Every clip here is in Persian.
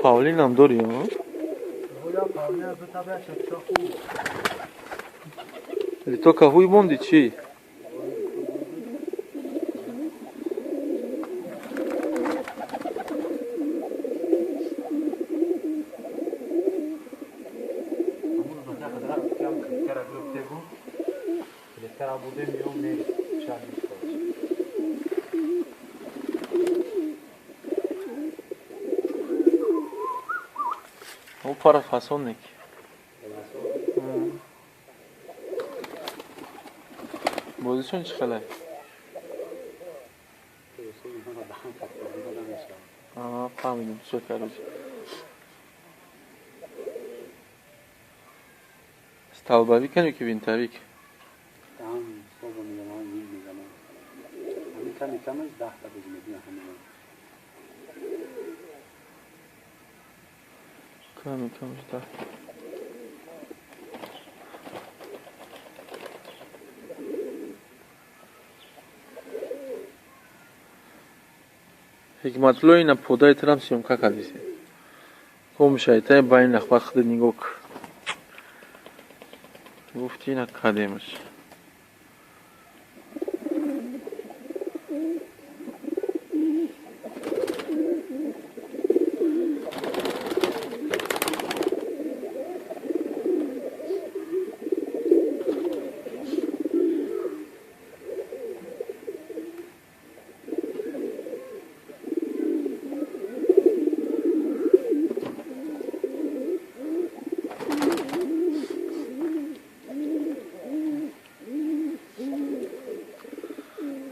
پاولین هم داری ها؟ پاولین از دو طبعه شد خوب تو کهوی موندی چی؟ او para fason neki. بازیشون چی خلای؟ فهمیدم چه کاروش. استالباوی کنی که بین تاریک. کمی ده. حکمت لوی نه پودای ترام سیم که کدیسی. کوم شایته باین نخواهد خود نیگوک. گفتی نه کدیمش.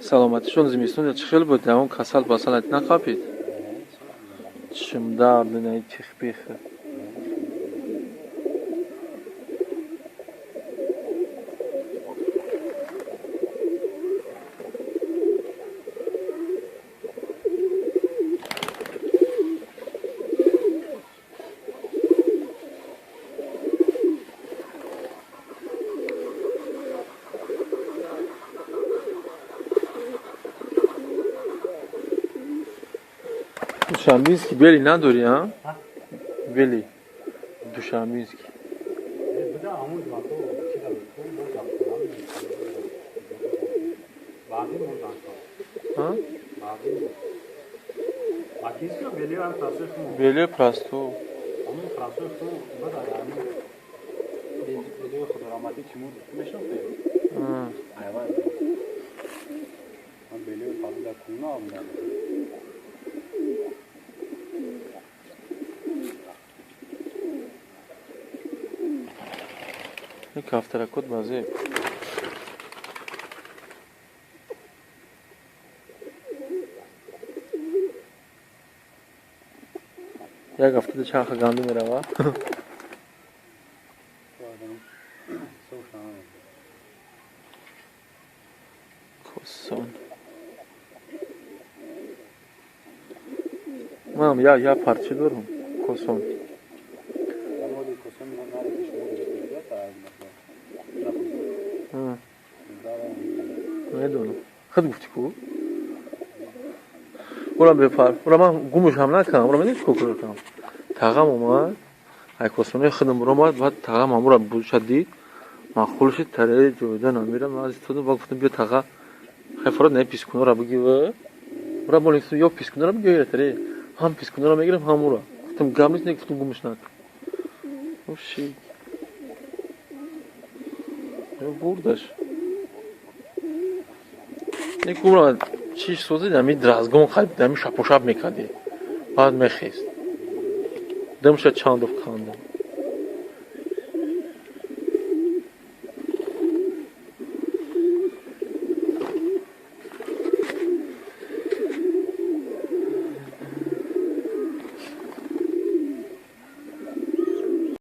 سلامتیشون زمستون چه خیلی بود اون کسل باسالت نخوابید چشم درد نه چخ بیخه دوشنبینسکی بلی نداری ها؟ بلی دوشنبینسکی بلی پرستو یک هفته را کد بازی یک هفته چرخ گندم میره کسان من یا پارچه دارم کسان نمیدونم خود گفتی کو اونم بپر اونم من گمش هم نکنم اونم من نیست کوکر کنم تاغم اومد ای کسانه خودم برام اومد بعد تاغم همون بود شدید معقول شد تره جویده نمیرم من از تو گفتم بیا تاغ خفرات نه پیسکونه را بگی و برام بولنگستون یا پیسکونه را بگی تره هم پیسکونه را میگیرم همون را گفتم گم نیست نگفتم گمش نکن اوشی بردش نیکورا چیش سوزی دمی درازگون خیلی دمی شب و شب میکردی بعد میخیست دمش چند دفعه کندم